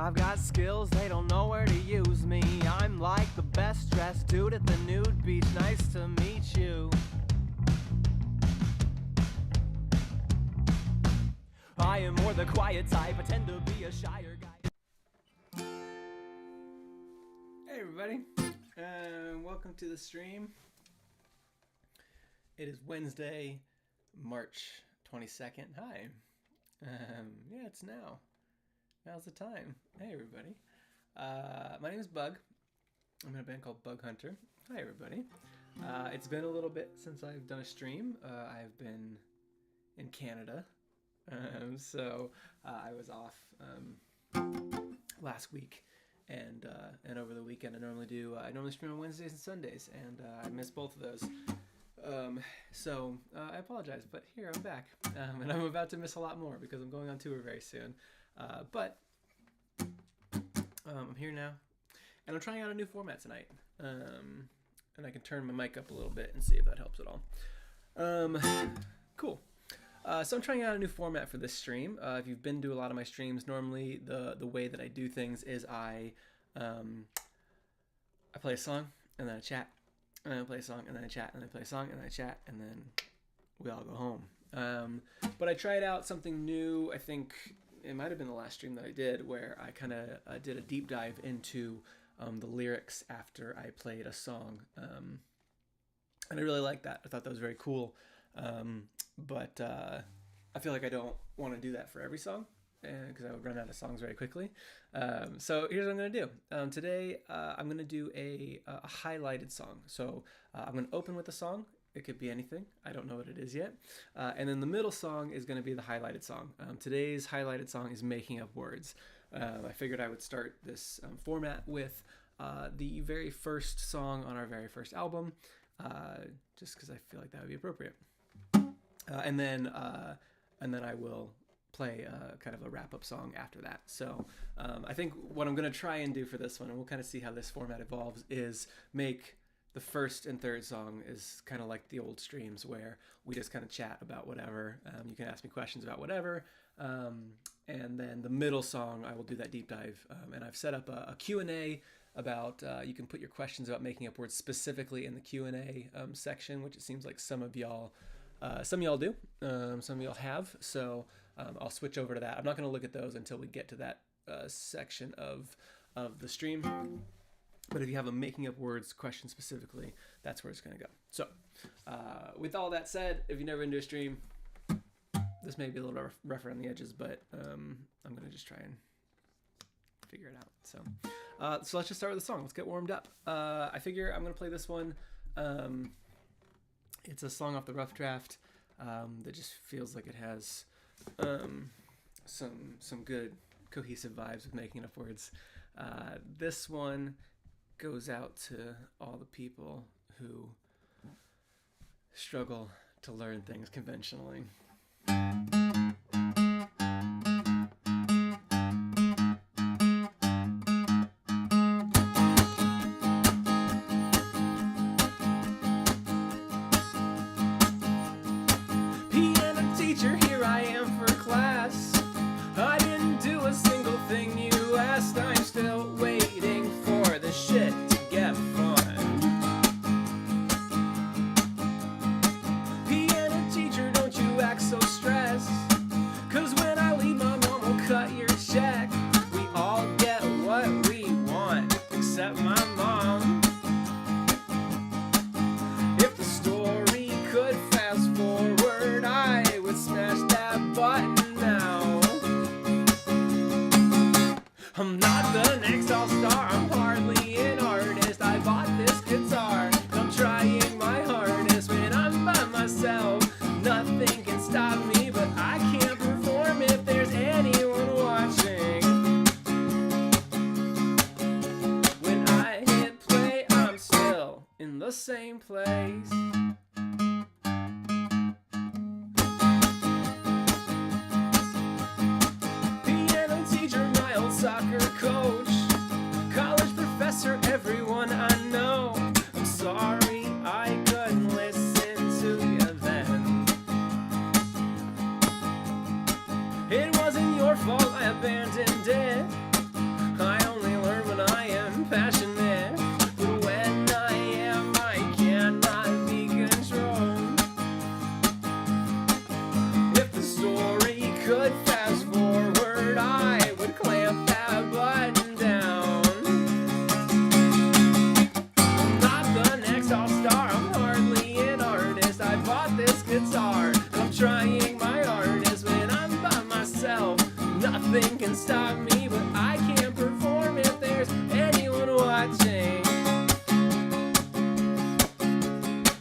I've got skills, they don't know where to use me. I'm like the best dressed dude at the nude beach. Nice to meet you. I am more the quiet type, I tend to be a shyer guy. Hey everybody, welcome to the stream. It is Wednesday, March 22nd. Hi. Yeah, it's now. Now's the time. Hey everybody. My name is Bug. I'm in a band called Bug Hunter. Hi everybody. It's been a little bit since I've done a stream. I've been in Canada. So I was off last week and over the weekend. I normally stream on Wednesdays and Sundays, and I missed both of those. So I apologize, but here I'm back, and I'm about to miss a lot more because I'm going on tour very soon. But I'm here now, and I'm trying out a new format tonight. And I can turn my mic up a little bit and see if that helps at all. Cool. So I'm trying out a new format for this stream. If you've been to a lot of my streams, normally the way that I do things is I play a song and then I chat, and then I play a song and then I chat, and then I play a song and then I chat, and then we all go home. But I tried out something new. I think it might have been the last stream that I did, where I kind of did a deep dive into the lyrics after I played a song, and I really liked that. I thought that was very cool. But I feel like I don't want to do that for every song, because I would run out of songs very quickly. So here's what I'm going to do. Today I'm going to do a highlighted song. So I'm going to open with a song. It could be anything. I don't know what it is yet. And then the middle song is going to be the highlighted song. Today's highlighted song is Making Up Words. I figured I would start this format with the very first song on our very first album, just because I feel like that would be appropriate. And then I will play kind of a wrap-up song after that. So I think what I'm going to try and do for this one, and we'll kind of see how this format evolves, is make the first and third song is kind of like the old streams where we just kind of chat about whatever. You can ask me questions about whatever. And then the middle song, I will do that deep dive. And I've set up a Q&A about, you can put your questions about Making Up Words specifically in the Q&A section, which it seems like some of y'all do, some of y'all have. So I'll switch over to that. I'm not going to look at those until we get to that section of the stream. But if you have a Making Up Words question specifically, that's where it's going to go. So with all that said, if you've never been to a stream, this may be a little rough around the edges, but I'm going to just try and figure it out. So let's just start with the song. Let's get warmed up. I figure I'm going to play this one. It's a song off the Rough Draft that just feels like it has some good cohesive vibes with Making Up Words. This one goes out to all the people who struggle to learn things conventionally. Piano teacher, here I am for class. I didn't do a single thing you asked. I'm still waiting for the shit to get fun. Piano teacher, don't you act so stressed, 'cause when I leave, my mom will cut your check. We all get what we want, except my mom. If the story could fast forward, I would smash that button now. I'm not the next all-star, I'm hardly an artist. I bought this guitar, I'm trying my hardest. When I'm by myself, nothing can stop me, but I can't perform if there's anyone watching. When I hit play, I'm still in the same place. Piano teacher, my old soccer coach, college professor, everyone I know. I'm sorry I couldn't listen to you then. It wasn't your fault I abandoned it. guitar. I'm trying my hardest when I'm by myself. Nothing can stop me, but I can't perform if there's anyone watching.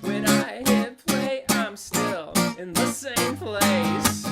When I hit play, I'm still in the same place.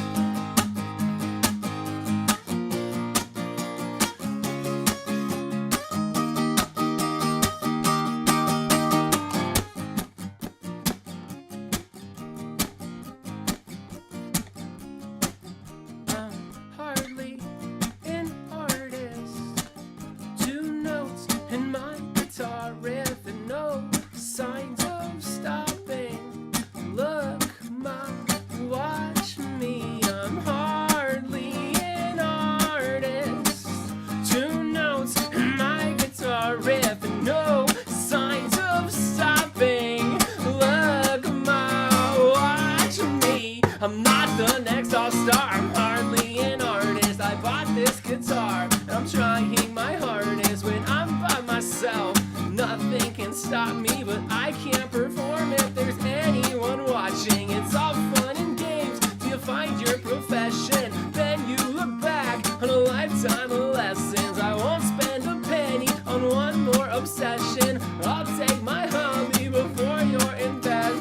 I'm not the next all-star, I'm hardly an artist. I bought this guitar, and I'm trying my hardest when I'm by myself. Nothing can stop me, but I can't perform if there's anyone watching. It's all fun and games till you find your profession. Then you look back on a lifetime of lessons. I won't spend a penny on one more obsession. I'll take my hobby before your investment.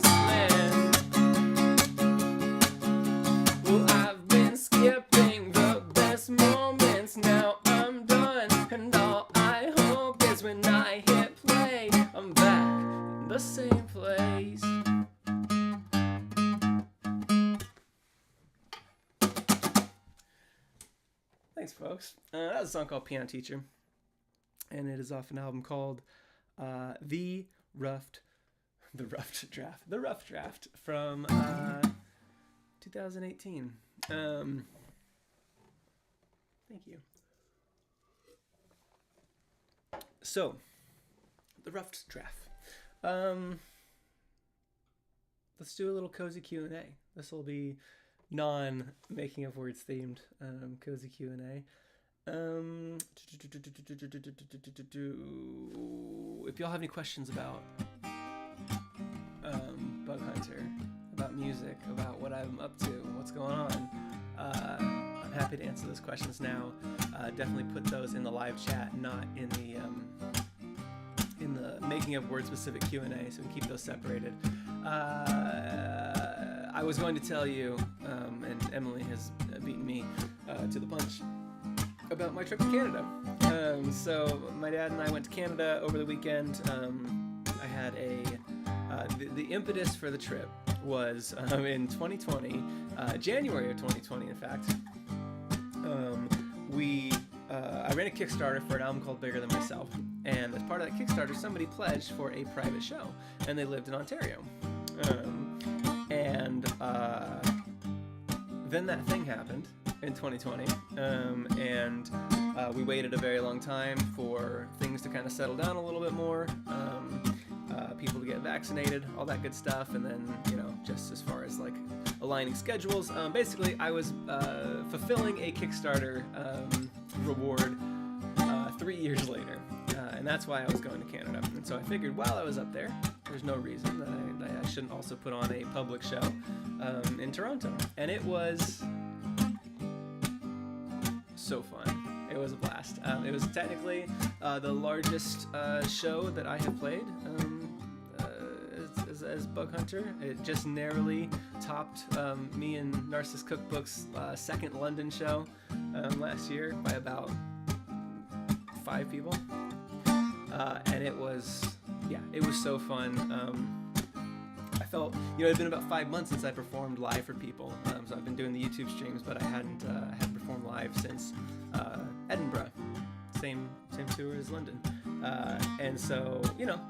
Well, I've been skipping the best moments. Now I'm done, and all I hope is when I hit play, I'm back in the same place. Thanks, folks. That was a song called Piano Teacher, and it is off an album called The Rough Draft from 2018. Thank you. So, The Rough Draft. Let's do a little cozy Q&A. This will be non-making of words themed cozy Q&A. If y'all have any questions about Bug Hunter, about music, about what I'm up to, and what's going on, I'm happy to answer those questions now. Definitely put those in the live chat, not in the making of word specific Q&A, so we can keep those separated. I was going to tell you, and Emily has beaten me to the punch, about my trip to Canada. So my dad and I went to Canada over the weekend. I had the impetus for the trip was in 2020, January of 2020, in fact. I ran a Kickstarter for an album called Bigger Than Myself, and as part of that Kickstarter, somebody pledged for a private show, and they lived in Ontario. Then that thing happened in 2020, and we waited a very long time for things to kind of settle down a little bit more, people to get vaccinated, all that good stuff, and then, just as far as like aligning schedules, basically I was fulfilling a Kickstarter reward 3 years later, and that's why I was going to Canada. And so I figured while I was up there, there's no reason that I shouldn't also put on a public show in Toronto. And it was so fun. It was a blast. It was technically the largest show that I have played as Bug Hunter. It just narrowly topped me and Narcissus Cookbook's second London show last year by about 5 people. And it was so fun. I felt, it'd been about 5 months since I performed live for people. So I've been doing the YouTube streams, but I hadn't performed live since Edinburgh. Same tour as London. And so,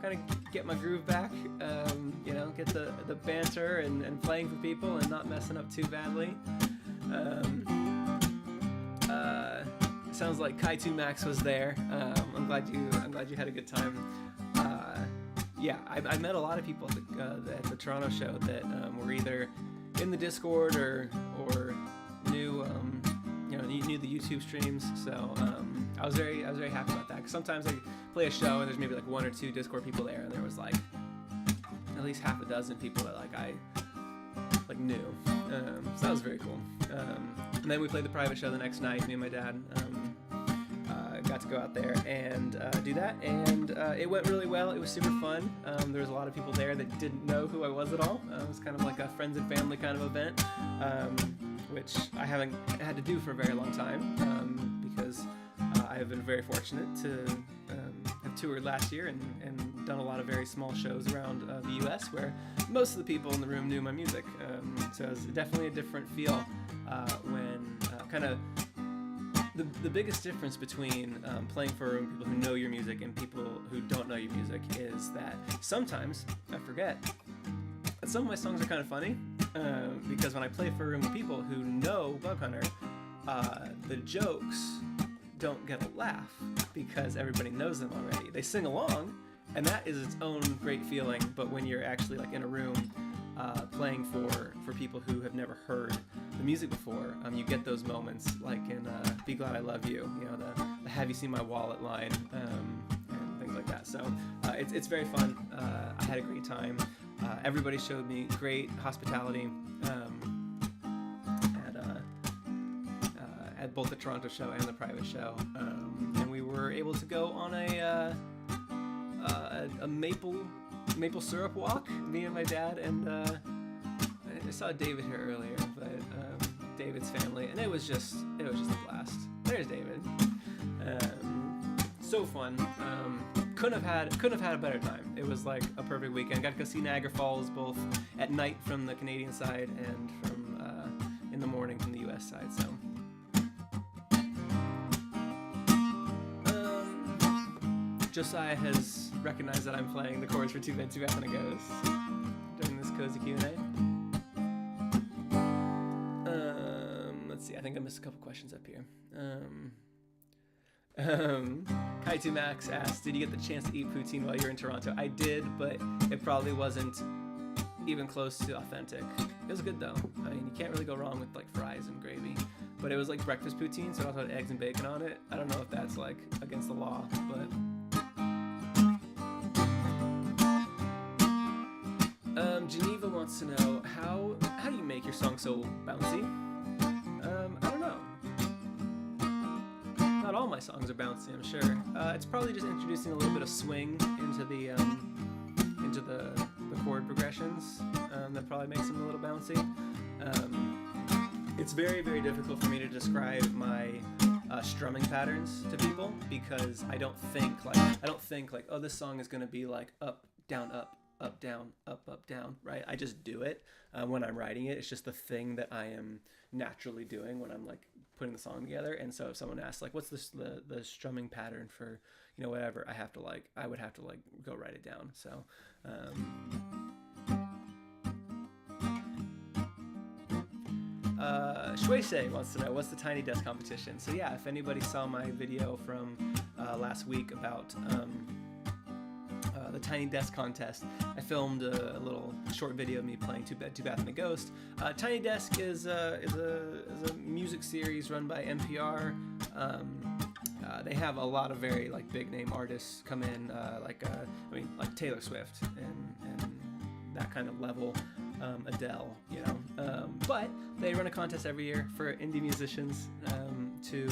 kind of get my groove back, get the banter and playing for people and not messing up too badly. Sounds like Kaitu Max was there. I'm glad you had a good time. I met a lot of people at the Toronto show that were either in the Discord or knew knew the YouTube streams. So I was very happy about that. Because sometimes I play a show and there's maybe like 1 or 2 Discord people there, and there was like at least half a dozen people that like I like new. So that was very cool. And then we played the private show the next night. Me and my dad got to go out there and do that, and it went really well. It was super fun. There was a lot of people there that didn't know who I was at all. It was kind of like a friends and family kind of event, which I haven't had to do for a very long time, because I have been very fortunate to have toured last year and done a lot of very small shows around the U.S. where most of the people in the room knew my music. So it was definitely a different feel when kind of the biggest difference between playing for a room of people who know your music and people who don't know your music is that sometimes I forget that some of my songs are kind of funny, because when I play for a room of people who know Bug Hunter, the jokes don't get a laugh because everybody knows them already. They sing along, and that is its own great feeling, but when you're actually like in a room playing for people who have never heard the music before, you get those moments like in Be Glad I Love You, you know, the Have You Seen My Wallet line, and things like that. So it's very fun. I had a great time. Everybody showed me great hospitality at both the Toronto show and the private show, and we were able to go on a maple syrup walk, me and my dad, and I saw David here earlier, but David's family, and it was just a blast. There's David. So fun. Couldn't have had a better time. It was like a perfect weekend. Got to go see Niagara Falls both at night from the Canadian side and from in the morning from the US side. So Josiah has recognized that I'm playing the chords for Too Bad, Too Bad and a Ghost during this cozy Q&A. Let's see, I think I missed a couple questions up here. Kaitu Max asked, did you get the chance to eat poutine while you were in Toronto? I did, but it probably wasn't even close to authentic. It was good though. I mean, you can't really go wrong with like fries and gravy. But it was like breakfast poutine, so it also had eggs and bacon on it. I don't know if that's like against the law, but... Geneva wants to know, how do you make your song so bouncy? I don't know. Not all my songs are bouncy, I'm sure. It's probably just introducing a little bit of swing into the chord progressions that probably makes them a little bouncy. It's very, very difficult for me to describe my strumming patterns to people because I don't think like, oh, this song is gonna be like up, down, up, down, up, down, right? I just do it when I'm writing it. It's just the thing that I am naturally doing when I'm like putting the song together. And so if someone asks like, what's the strumming pattern for, you know, whatever, I would have to go write it down. So Shueisei wants to know, what's the Tiny Desk competition? So yeah, if anybody saw my video from last week about the Tiny Desk contest, I filmed a little short video of me playing Too Bad, Too Bad and a Ghost. Tiny Desk is a music series run by NPR. They have a lot of very like big name artists come in, like Taylor Swift and that kind of level, Adele, you know. But they run a contest every year for indie musicians to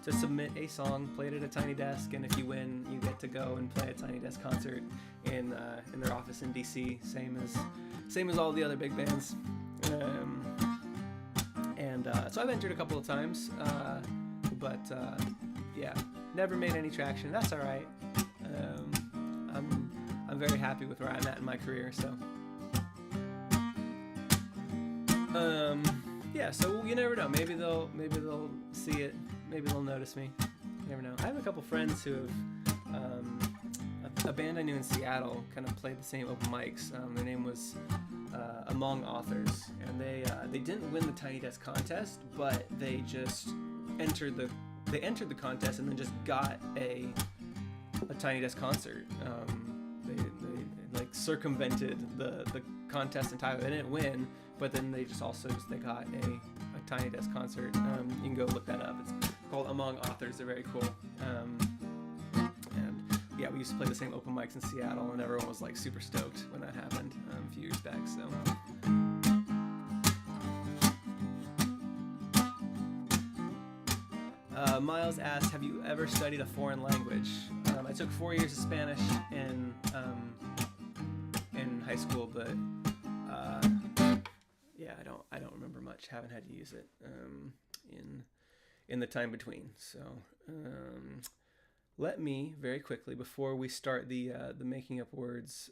submit a song played at a Tiny Desk, and if you win, you get to go and play a Tiny Desk concert in their office in DC, same as all the other big bands. So I've entered a couple of times, but yeah, never made any traction. That's all right. I'm very happy with where I'm at in my career. So yeah, so you never know. Maybe they'll see it. Maybe they'll notice me. You never know. I have a couple friends who have a band I knew in Seattle kind of played the same open mics. Their name was Among Authors, and they didn't win the Tiny Desk contest, but they just entered the contest and then just got a Tiny Desk concert. They like circumvented the contest entirely. They didn't win, but then they got a Tiny Desk concert. You can go look that up. It's called Among Authors. They're very cool. And yeah, we used to play the same open mics in Seattle, and everyone was like super stoked when that happened a few years back. So Miles asked, have you ever studied a foreign language? I took 4 years of Spanish in high school, but yeah, I don't remember much. Haven't had to use it in the time between. So let me very quickly, before we start the Making Up Words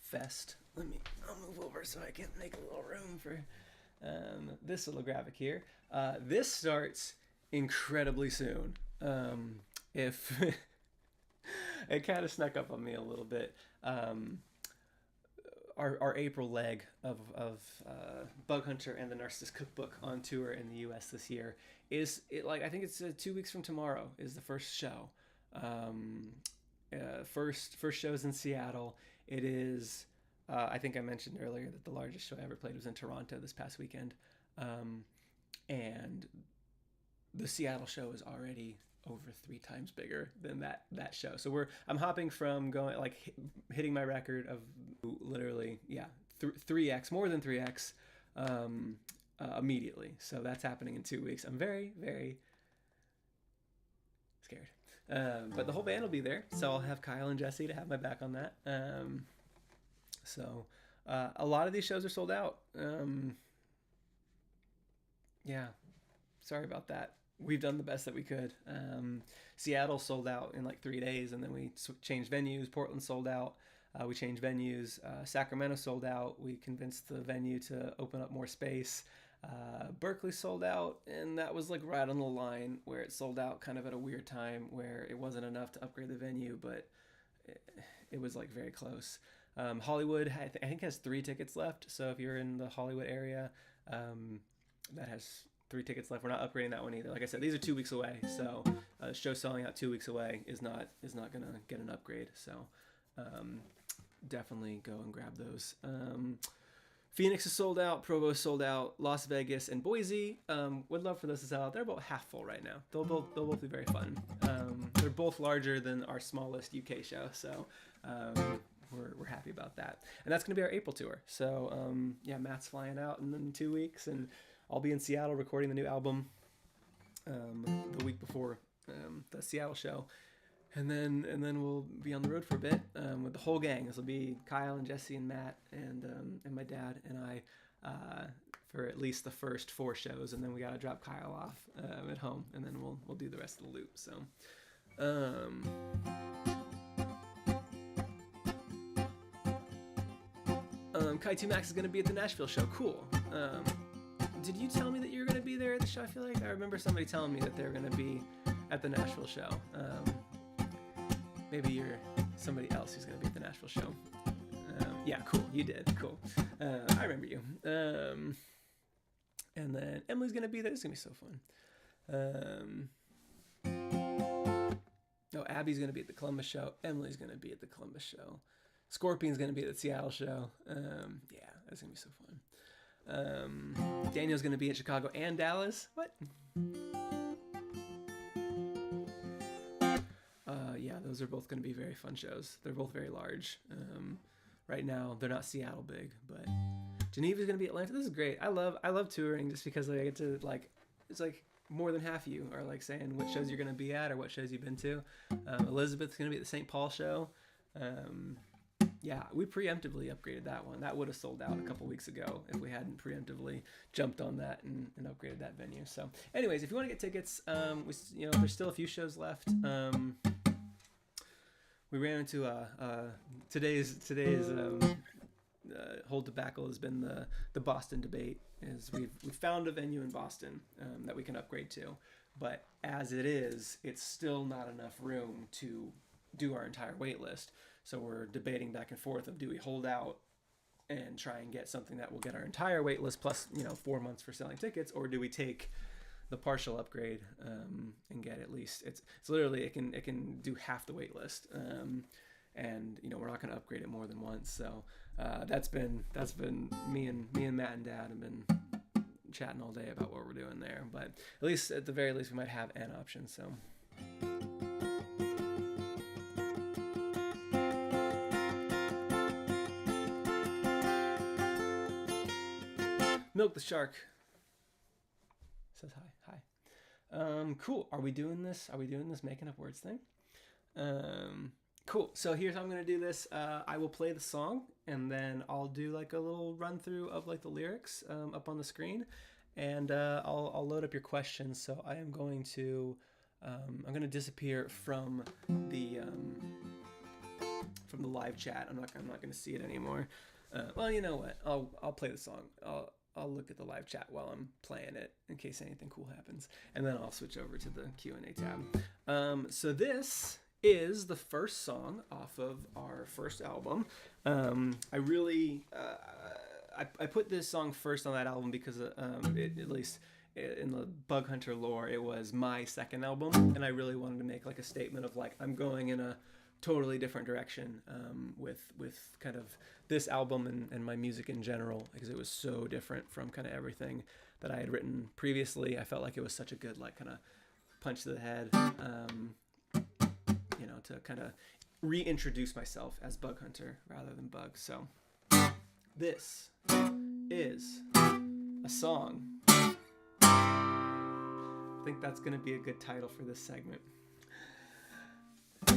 fest, I'll move over so I can make a little room for this little graphic here. This starts incredibly soon. If it kind of snuck up on me a little bit. Our April leg of Bug Hunter and the Narcissist Cookbook on tour in the U.S. this year I think it's 2 weeks from tomorrow is the first show. First show's in Seattle. It is. I think I mentioned earlier that the largest show I ever played was in Toronto this past weekend, and the Seattle show is already over 3 times bigger than that show. So I'm hopping from going hitting my record of literally 3x, more than 3x, immediately. So that's happening in 2 weeks. I'm very, very scared. But the whole band will be there, so I'll have Kyle and Jesse to have my back on that. So a lot of these shows are sold out. Yeah, sorry about that. We've done the best that we could. Seattle sold out in 3 days, and then we changed venues. Portland sold out. We changed venues. Sacramento sold out. We convinced the venue to open up more space. Berkeley sold out, and that was right on the line where it sold out kind of at a weird time where it wasn't enough to upgrade the venue, but it was very close. Hollywood, I think, has 3 tickets left. So if you're in the Hollywood area, that has 3 tickets left. We're not upgrading that one either. Like I said, these are 2 weeks away. So a show selling out 2 weeks away is not going to get an upgrade. So definitely go and grab those. Phoenix is sold out. Provo is sold out. Las Vegas and Boise, would love for those to sell out. They're about half full right now. They'll both be very fun. They're both larger than our smallest UK show. So we're happy about that. And that's going to be our April tour. So Matt's flying out in 2 weeks, and I'll be in Seattle recording the new album the week before the Seattle show, and then we'll be on the road for a bit with the whole gang. This will be Kyle and Jesse and Matt and my dad and I for at least the first 4 shows, and then we got to drop Kyle off at home, and then we'll do the rest of the loop. So. Kai2 Max is going to be at the Nashville show. Cool. Did you tell me that you were going to be there at the show? I feel like I remember somebody telling me that they were going to be at the Nashville show. Maybe you're somebody else who's going to be at the Nashville show. Yeah, cool. You did. Cool. I remember you. And then Emily's going to be there. It's going to be so fun. No, Abby's going to be at the Columbus show. Emily's going to be at the Columbus show. Scorpion's going to be at the Seattle show. Yeah, that's going to be so fun. Daniel's going to be at Chicago and Dallas. What? Yeah, those are both going to be very fun shows. They're both very large. Right now, they're not Seattle big, but Geneva's going to be Atlanta. This is great. I love touring just because I get to it's more than half of you are saying what shows you're going to be at or what shows you've been to. Elizabeth's going to be at the St. Paul show. Yeah, we preemptively upgraded that one. That would have sold out a couple weeks ago if we hadn't preemptively jumped on that and upgraded that venue. So anyways, if you want to get tickets, there's still a few shows left. We ran into today's whole debacle has been the Boston debate. Is we've found a venue in Boston that we can upgrade to, but as it is, it's still not enough room to do our entire wait list. So we're debating back and forth of, do we hold out and try and get something that will get our entire wait list plus 4 months for selling tickets, or do we take the partial upgrade and get at least it's literally it can do half the wait list, and we're not going to upgrade it more than once. So that's been me and Matt and Dad have been chatting all day about what we're doing there, but at the very least we might have an option. So. Milk the Shark says hi. Cool. Are we doing this? Are we doing this making up words thing? Cool. So here's how I'm gonna do this. I will play the song, and then I'll do like a little run through of like the lyrics up on the screen, and I'll load up your questions. So I am going to I'm gonna disappear from the live chat. I'm not gonna see it anymore. Well, you know what? I'll play the song. I'll look at the live chat while I'm playing it in case anything cool happens, and then I'll switch over to the Q&A tab. So this is the first song off of our first album. I really I put this song first on that album because at least in the Bug Hunter lore, it was my second album, and I really wanted to make like a statement of like I'm going in a totally different direction with kind of this album and my music in general, because it was so different from kind of everything that I had written previously. I felt like it was such a good like kind of punch to the head, you know, to kind of reintroduce myself as Bug Hunter rather than Bug. So this is a song. I think that's going to be a good title for this segment.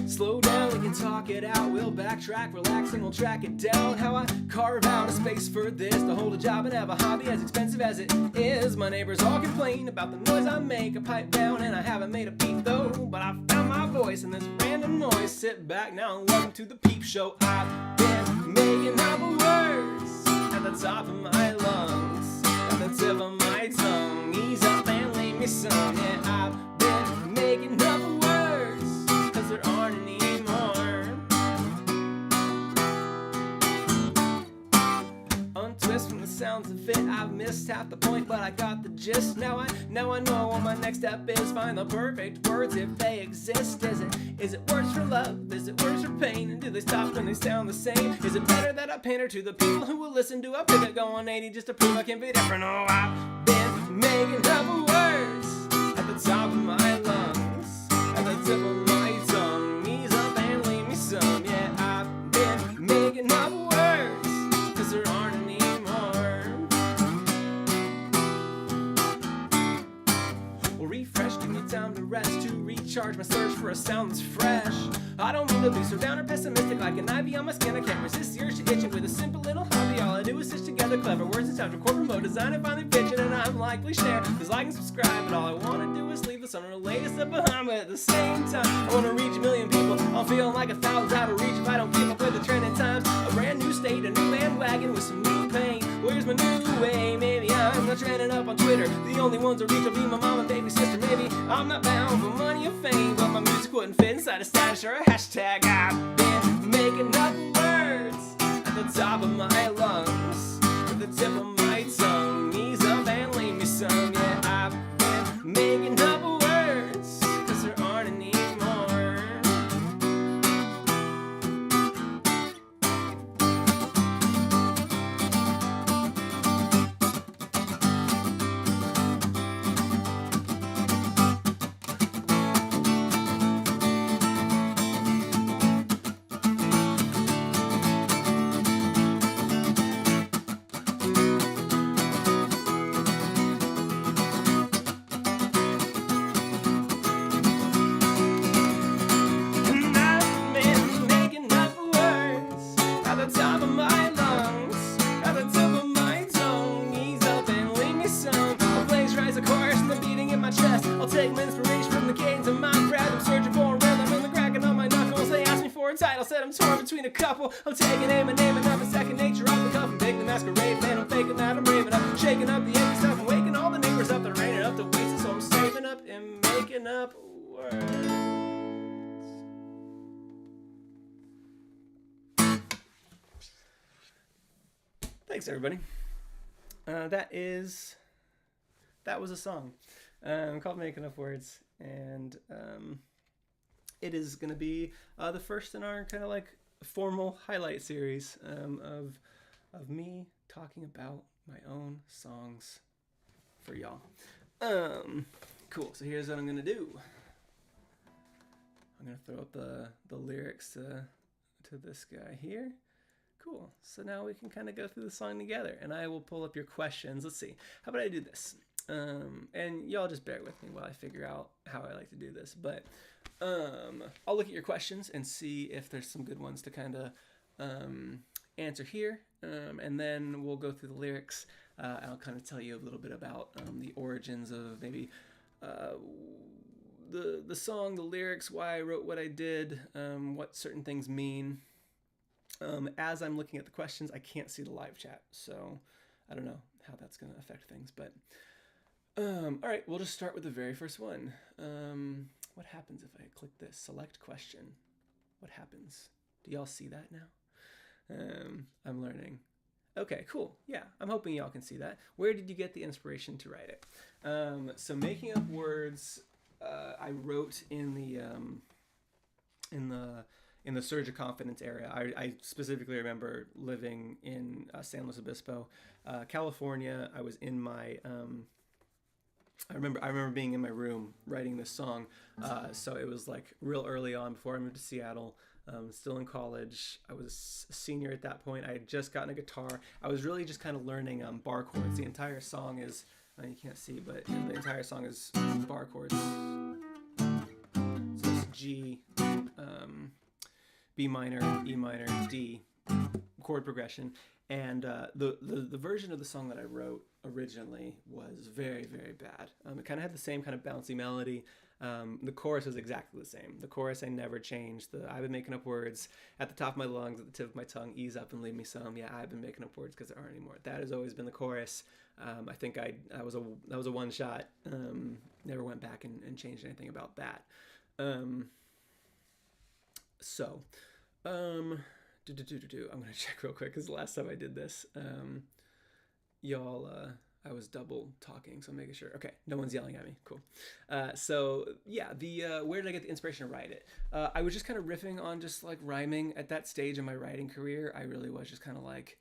Slow down, we can talk it out. We'll backtrack, relax, and we'll track it down. How I carve out a space for this, to hold a job and have a hobby as expensive as it is. My neighbors all complain about the noise I make. I pipe down and I haven't made a beat though, but I found my voice in this random noise. Sit back now and welcome to the Peep Show. I've been making up words at the top of my lungs, at the tip of my tongue. Ease up and leave me some. Yeah, I've been making up words, cause there aren't any more. Untwist from the sounds of it. I've missed half the point, but I got the gist. Now I know what my next step is. Find the perfect words if they exist. Is it words for love? Is it words for pain? And do they stop when they sound the same? Is it better that I pander to the people who will listen? Do I pivot go 180 just to prove I can be different? Oh, I've been making up words at the top of my lungs, at the tip of my tongue. Ease up and leave me some. Yeah, I've been making up words, cause there aren't any more. Well, refresh, give me time to rest, to recharge my search for a sound that's fresh. I don't mean to be so down or pessimistic, like an ivy on my skin. I can't resist the urge to itch it with a simple little hobby. All I do is stitch together clever words and sound, record, promote, design, and finally pitch it. And I'm likely share, cause like and subscribe, but all I wanna do is leave the sun or latest stuff behind. But at the same time, I wanna reach a million people. I'm feeling like 1,000 out of reach if I don't keep up with the trending times. A brand new state, a new bandwagon with some new pain. Where's my new way? Maybe I'm not trending up on Twitter. The only ones I reach will be my mom and baby sister. Maybe I'm not bound for money or fame, but my music wouldn't fit inside a status or a hashtag. I've been making up words at the top of my lungs, at the tip of my tongue. Ease up and leave me some. Yeah, I've been making up words, cause there aren't any more. Title said I'm torn between a couple. I'm taking aim and naming up a second nature off the cuff and take the masquerade. Man, I'm faking that I'm raving up, shaking up the empty stuff and waking all the neighbors up. They're raining up the waste, so I'm saving up and making up words. Thanks, everybody. That was a song called Making Up Words, and it is going to be the first in our kind of like formal highlight series of me talking about my own songs for y'all. Cool. So here's what I'm going to do. I'm going to throw up the lyrics to this guy here. Cool. So now we can kind of go through the song together, and I will pull up your questions. Let's see. How about I do this? And y'all just bear with me while I figure out how I like to do this. But I'll look at your questions and see if there's some good ones to kind of answer here. And then we'll go through the lyrics. I'll kind of tell you a little bit about the origins of maybe the song, the lyrics, why I wrote what I did, what certain things mean. As I'm looking at the questions, I can't see the live chat, so I don't know how that's going to affect things. But all right, we'll just start with the very first one. What happens if I click this? Select question. What happens? Do y'all see that now? I'm learning. Okay, cool. Yeah, I'm hoping y'all can see that. Where did you get the inspiration to write it? So making up words, I wrote in the Surge of Confidence area. I specifically remember living in San Luis Obispo, California. I was in my I remember being in my room writing this song. So it was like real early on before I moved to Seattle. Still in college. I was a senior at that point. I had just gotten a guitar. I was really just kind of learning bar chords. The entire song is, you can't see, but the entire song is bar chords. So it's G, B minor, E minor, D chord progression. And the version of the song that I wrote originally was very, very bad. It kind of had the same kind of bouncy melody. The chorus was exactly the same. The chorus I never changed. I've been making up words at the top of my lungs, at the tip of my tongue, ease up and leave me some. Yeah, I've been making up words because there aren't anymore. That has always been the chorus. I think that was a one shot. Never went back and changed anything about that. I'm gonna check real quick because the last time I did this, y'all, I was double talking, so I'm making sure. Okay, no one's yelling at me. Cool. So yeah, where did I get the inspiration to write it? I was just kind of riffing on just like rhyming at that stage in my writing career. I really was just kind of like,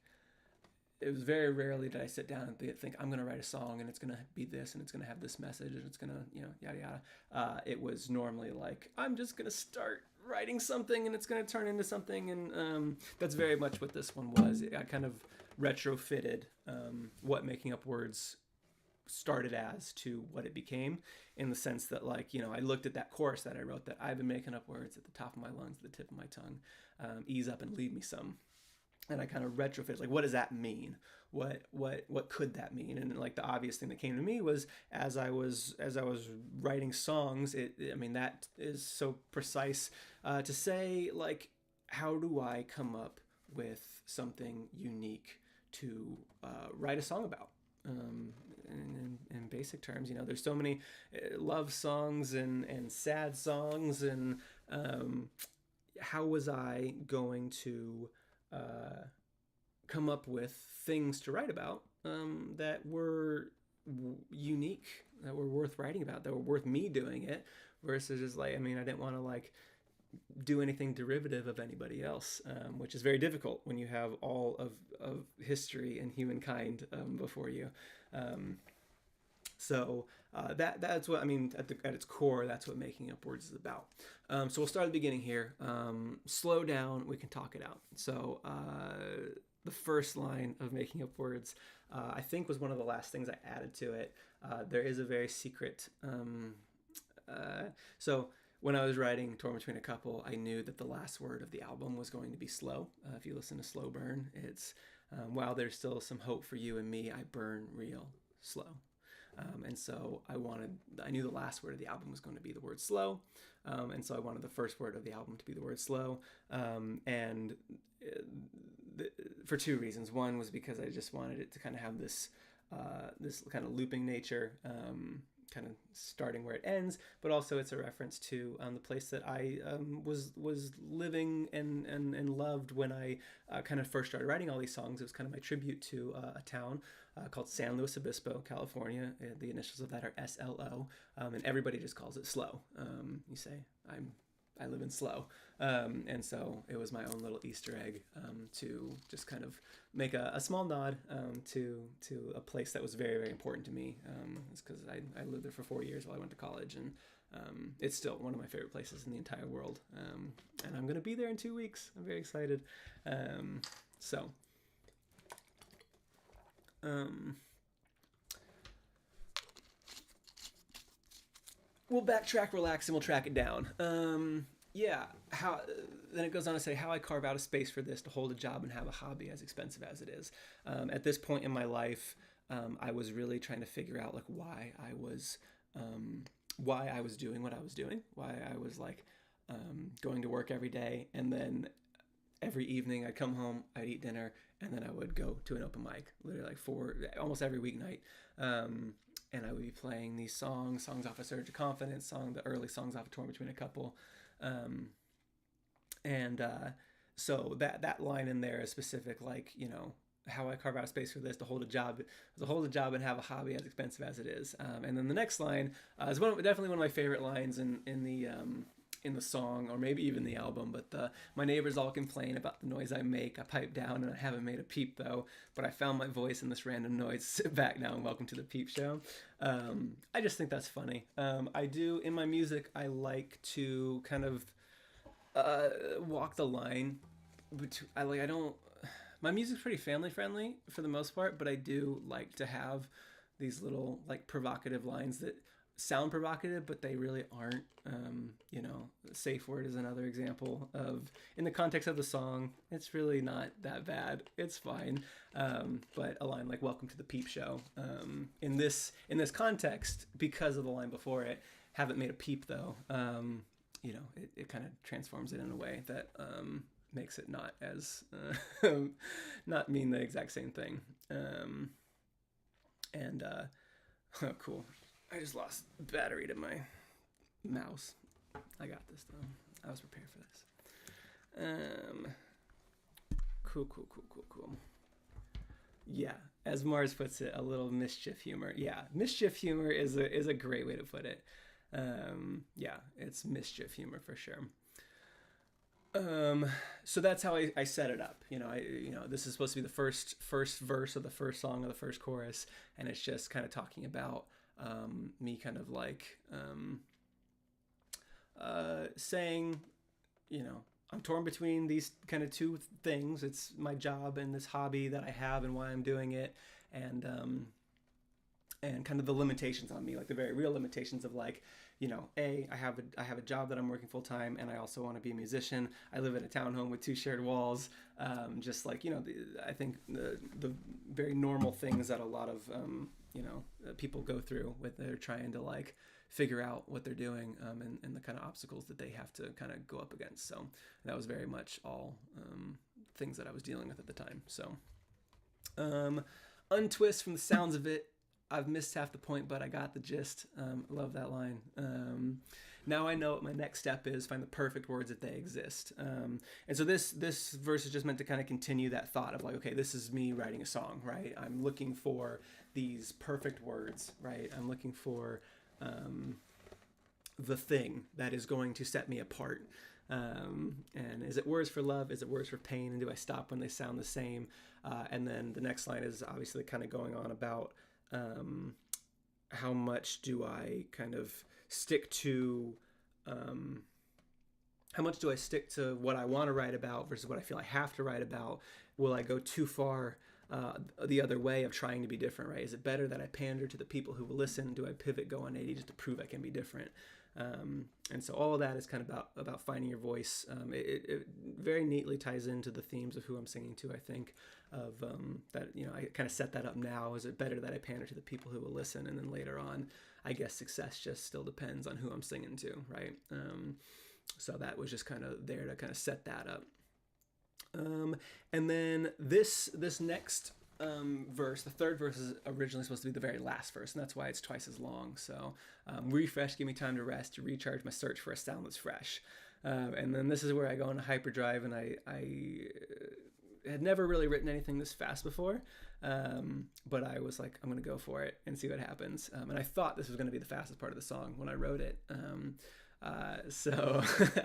it was very rarely did I sit down and think I'm gonna write a song and it's gonna be this and it's gonna have this message and it's gonna yada yada. It was normally like I'm just gonna start writing something and it's going to turn into something, and that's very much what this one was. I kind of retrofitted what making up words started as to what it became, in the sense that I looked at that chorus that I wrote, that I've been making up words at the top of my lungs, the tip of my tongue, ease up and leave me some. And I kind of retrofitted, what does that mean? What could that mean? And the obvious thing that came to me was as I was writing songs, that is so precise to say, how do I come up with something unique to write a song about? In basic terms, there's so many love songs and sad songs, and how was I going to come up with things to write about that were unique, that were worth writing about, that were worth me doing it, versus just I didn't want to do anything derivative of anybody else, which is very difficult when you have all of history and humankind before you. So that's what at its core, that's what making up words is about. So we'll start at the beginning here. Slow down, we can talk it out. So the first line of making up words, I think, was one of the last things I added to it. There is a very secret. So when I was writing Torn Between a Couple, I knew that the last word of the album was going to be slow. If you listen to Slow Burn, it's while there's still some hope for you and me, I burn real slow. And so I knew the last word of the album was going to be the word slow. And so I wanted the first word of the album to be the word slow. For two reasons. One was because I just wanted it to kind of have this kind of looping nature, kind of starting where it ends, but also it's a reference to the place that I was living and loved when I kind of first started writing all these songs. It was kind of my tribute to a town called San Luis Obispo, California. The initials of that are SLO, and everybody just calls it Slow. You say, I live in Slow. And so it was my own little Easter egg to just kind of make a small nod to a place that was very, very important to me. It's because I lived there for 4 years while I went to college, and it's still one of my favorite places in the entire world. And I'm going to be there in 2 weeks. I'm very excited. we'll backtrack, relax, and we'll track it down. Yeah, how then it goes on to say how I carve out a space for this to hold a job and have a hobby as expensive as it is. At this point in my life, I was really trying to figure out like why I was doing what I was doing, why I was like going to work every day, and then every evening I'd come home, I'd eat dinner, and then I would go to an open mic, literally like almost every weeknight. And I would be playing these songs off of Surge of Confidence, the early songs off of Torn Between a Couple. And so that line in there is specific, like, you know, how I carve out a space for this to hold a job and have a hobby as expensive as it is. And then the next line is definitely one of my favorite lines in the song, or maybe even the album. But my neighbors all complain about the noise I make. I pipe down and I haven't made a peep though, but I found my voice in this random noise. Sit back now and welcome to the peep show. I just think that's funny. I do in my music, I like to kind of walk the line. My music's pretty family friendly for the most part, but I do like to have these little like provocative lines that sound provocative, but they really aren't. You know, safe word is another example of, in the context of the song, it's really not that bad. It's fine. But a line like "Welcome to the Peep Show," in this context, because of the line before it, "Haven't made a peep though." You know, it kind of transforms it in a way that makes it not as not mean the exact same thing. Oh, cool. I just lost battery to my mouse. I got this though. I was prepared for this. Cool. Yeah, as Mars puts it, a little mischief humor. Yeah, mischief humor is a great way to put it. Yeah, it's mischief humor for sure. So that's how I set it up. You know, this is supposed to be the first verse of the first song of the first chorus, and it's just kind of talking about me kind of like saying, you know, I'm torn between these kind of two things. It's my job and this hobby that I have and why I'm doing it, and kind of the limitations on me, like the very real limitations of like, you know, I have a job that I'm working full time, and I also want to be a musician. I live in a townhome with 2 shared walls. Just like, you know, I think the very normal things that a lot of you know, people go through with they're trying to like figure out what they're doing, and the kind of obstacles that they have to kind of go up against. So that was very much all things that I was dealing with at the time. So untwist from the sounds of it. I've missed half the point, but I got the gist. Love that line. Now I know what my next step is, find the perfect words if they exist. And so this verse is just meant to kind of continue that thought of like, okay, this is me writing a song, right? I'm looking for these perfect words, right? I'm looking for the thing that is going to set me apart. And is it words for love? Is it words for pain? And do I stop when they sound the same? And then the next line is obviously kind of going on about how much do I kind of stick to what I want to write about versus what I feel I have to write about? Will I go too far the other way of trying to be different, right? Is it better that I pander to the people who will listen? Do I pivot, go 180 just to prove I can be different? And so all of that is kind of about finding your voice. It very neatly ties into the themes of who I'm singing to, I think, of that, you know, I kind of set that up now. Is it better that I pander to the people who will listen? And then later on, I guess success just still depends on who I'm singing to, right? So that was just kind of there to kind of set that up. And then this next verse, the third verse, is originally supposed to be the very last verse, and that's why it's twice as long. So refresh, give me time to rest, to recharge my search for a sound that's fresh. And then this is where I go into hyperdrive, and I had never really written anything this fast before, but I was like, I'm gonna go for it and see what happens. And I thought this was gonna be the fastest part of the song when I wrote it. So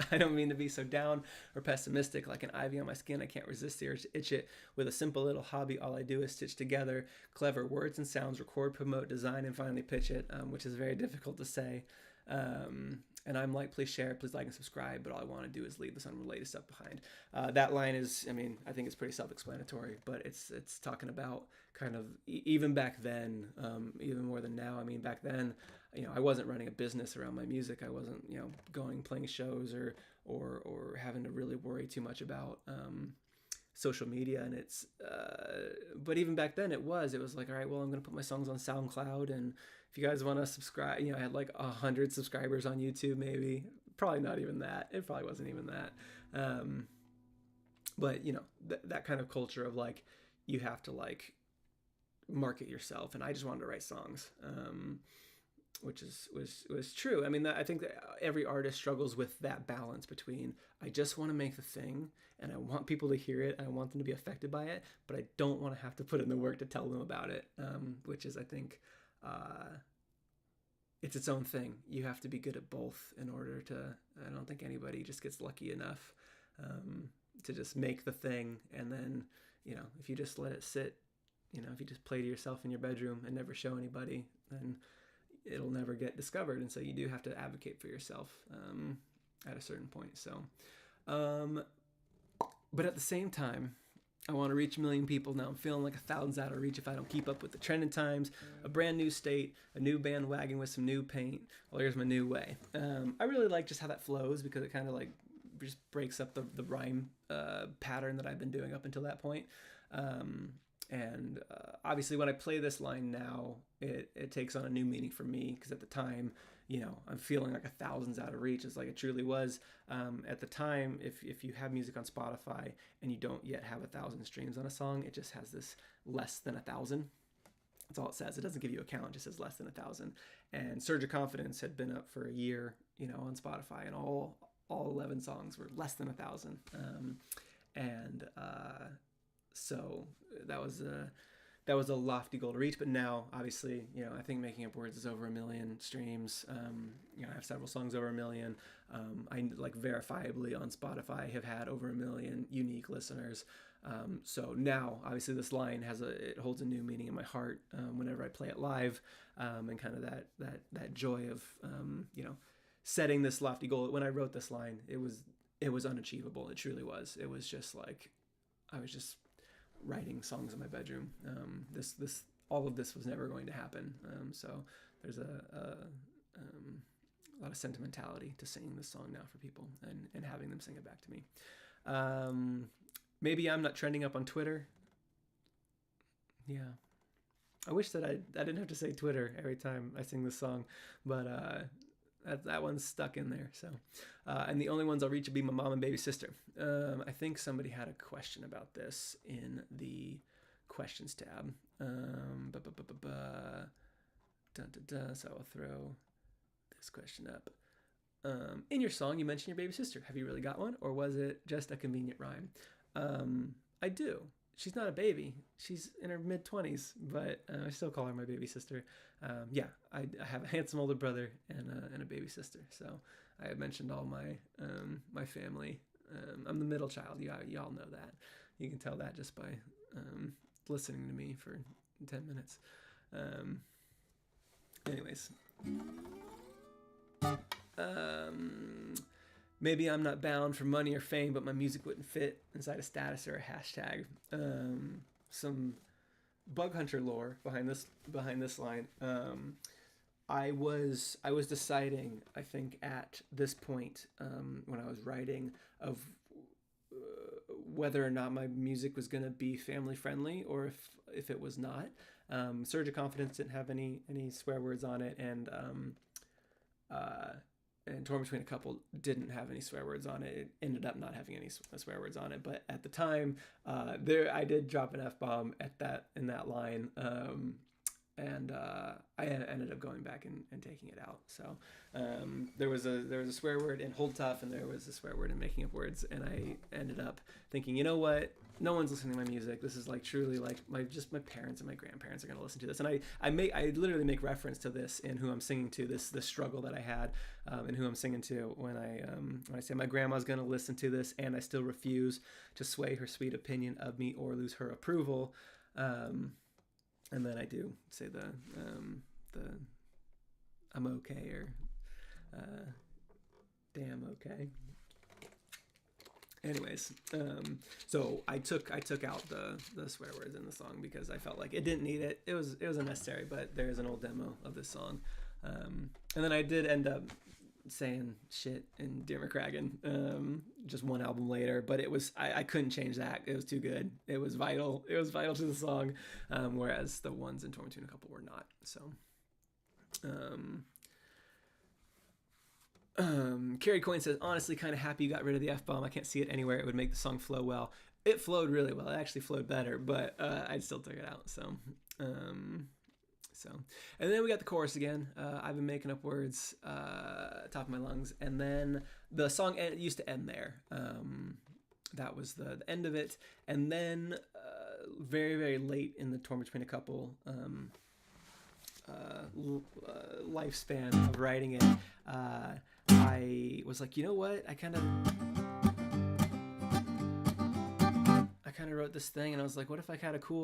I don't mean to be so down or pessimistic, like an ivy on my skin. I can't resist the urge to itch it. With a simple little hobby, all I do is stitch together clever words and sounds, record, promote, design, and finally pitch it, which is very difficult to say. And I'm like, please share, please like and subscribe, but all I want to do is leave this unrelated stuff behind. That line is, I mean, I think it's pretty self-explanatory, but it's talking about kind of even back then, even more than now. I mean, back then, I wasn't running a business around my music. I wasn't, going playing shows or having to really worry too much about social media. And it's but even back then it was like, all right, well, I'm gonna put my songs on SoundCloud, and if you guys want to subscribe, I had like 100 subscribers on YouTube, maybe, probably not even that. It probably wasn't even that. But that kind of culture of like, you have to like market yourself, and I just wanted to write songs, which was true. I mean, I think that every artist struggles with that balance between, I just want to make the thing and I want people to hear it and I want them to be affected by it, but I don't want to have to put in the work to tell them about it, which is, I think, it's its own thing. You have to be good at both in order to, I don't think anybody just gets lucky enough to just make the thing, and then, if you just let it sit, if you just play to yourself in your bedroom and never show anybody, then it'll never get discovered. And so you do have to advocate for yourself at a certain point. So, but at the same time, I want to reach 1 million people. Now I'm feeling like 1,000's out of reach if I don't keep up with the trending times, a brand new state, a new bandwagon with some new paint. Well, here's my new way. I really like just how that flows, because it kind of like just breaks up the rhyme pattern that I've been doing up until that point. And obviously when I play this line now, it takes on a new meaning for me, because at the time, I'm feeling like 1,000's out of reach. It's like it truly was. At the time, if you have music on Spotify and you don't yet have 1,000 streams on a song, it just has this less than 1,000. That's all it says. It doesn't give you a count. It just says less than 1,000. And Surge of Confidence had been up for a year, on Spotify, and all 11 songs were less than 1,000. So that was a lofty goal to reach. But now, obviously, I think Making Up Words is over 1 million streams. I have several songs over 1 million. I like verifiably on Spotify have had over 1 million unique listeners. So now, obviously, this line it holds a new meaning in my heart whenever I play it live, and kind of that joy of setting this lofty goal. When I wrote this line, it was unachievable. It truly was. It was just like I was just writing songs in my bedroom. All of this was never going to happen. So there's a lot of sentimentality to singing this song now for people and having them sing it back to me. Maybe I'm not trending up on Twitter. Yeah. I wish that I didn't have to say Twitter every time I sing this song, but that one's stuck in there. So, and the only ones I'll reach will be my mom and baby sister. I think somebody had a question about this in the questions tab. So I'll throw this question up. In your song, you mentioned your baby sister. Have you really got one, or was it just a convenient rhyme? I do. She's not a baby. She's in her mid-20s, but I still call her my baby sister. I have a handsome older brother and a baby sister. So I have mentioned all my family. I'm the middle child. Y'all know that. You can tell that just by listening to me for 10 minutes. Anyways. Maybe I'm not bound for money or fame, but my music wouldn't fit inside a status or a hashtag. Some Bug Hunter lore behind this line. I was deciding, I think, at this point when I was writing, of whether or not my music was going to be family friendly, or if it was not. Surge of Confidence didn't have any swear words on it, and Torn Between a Couple didn't have any swear words on it. It ended up not having any swear words on it, but at the time, I did drop an F-bomb in that line, and I ended up going back and taking it out. So there was a swear word in Hold Tough, and there was a swear word in Making Up Words, and I ended up thinking, you know what? No one's listening to my music. This is like truly like my parents and my grandparents are going to listen to this. And I literally make reference to this in who I'm singing to, this struggle that I had, and who I'm singing to when I say my grandma's going to listen to this, and I still refuse to sway her sweet opinion of me or lose her approval. And then I do say the I'm okay, or damn okay. Anyways, so I took out the swear words in the song because I felt like it didn't need it. It was unnecessary, but there is an old demo of this song, and then I did end up saying shit in Dear McCracken just one album later, but it was I couldn't change that. It was too good. It was vital to the song, whereas the ones in Torn Between a Couple were not. So Carrie Coyne says, honestly, kind of happy you got rid of the F-bomb. I can't see it anywhere. It would make the song flow well. It flowed really well. It actually flowed better, but I still took it out. So, and then we got the chorus again. I've been making up words, top of my lungs. And then the song used to end there. That was the end of it. And then very, very late in the Torn Between a Couple lifespan of writing it, I was like, you know what? I kind of wrote this thing, and I was like, what if I had a cool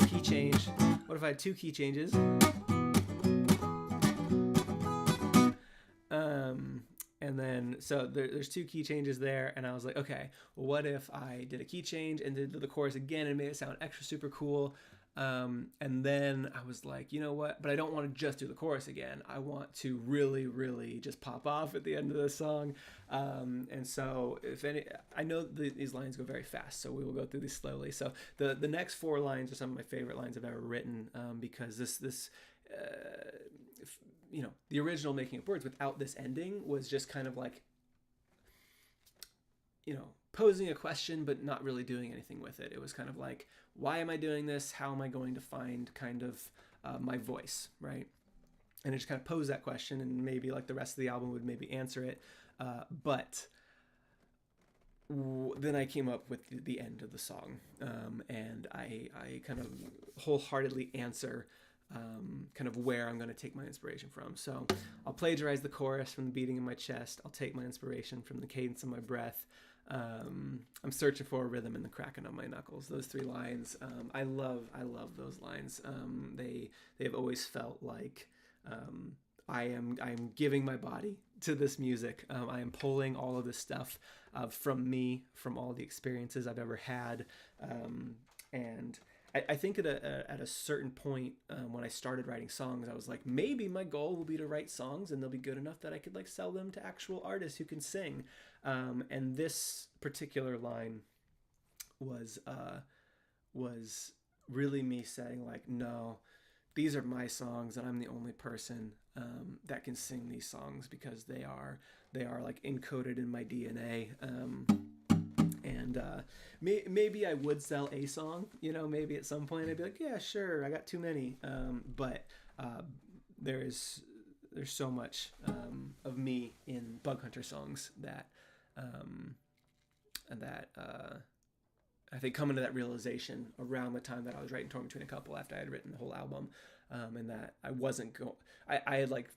key change? What if I had two key changes? And then, so there's two key changes there, and I was like, okay, well, what if I did a key change and did the chorus again and made it sound extra super cool? And then I was like, you know what? But I don't want to just do the chorus again. I want to really, really just pop off at the end of the song. And so I know these lines go very fast, so we will go through these slowly. So the next four lines are some of my favorite lines I've ever written, because this the original Making Up Words without this ending was just kind of like, posing a question, but not really doing anything with it. It was kind of like, why am I doing this? How am I going to find kind of my voice, right? And it just kind of posed that question, and maybe like the rest of the album would maybe answer it. But then I came up with the end of the song, and I kind of wholeheartedly answer kind of where I'm going to take my inspiration from. So I'll plagiarize the chorus from the beating in my chest. I'll take my inspiration from the cadence of my breath. I'm searching for a rhythm in the cracking of my knuckles. Those three lines, I love those lines. They've always felt like I'm giving my body to this music. I am pulling all of this stuff from me, from all the experiences I've ever had, and I think at a certain point, when I started writing songs, I was like, maybe my goal will be to write songs and they'll be good enough that I could like sell them to actual artists who can sing. And this particular line was really me saying like, no, these are my songs, and I'm the only person that can sing these songs because they are like encoded in my DNA. And maybe I would sell a song, maybe at some point I'd be like, yeah, sure, I got too many. But there's so much of me in Bug Hunter songs that I think coming to that realization around the time that I was writing Torn Between a Couple, after I had written the whole album, and that I wasn't I had like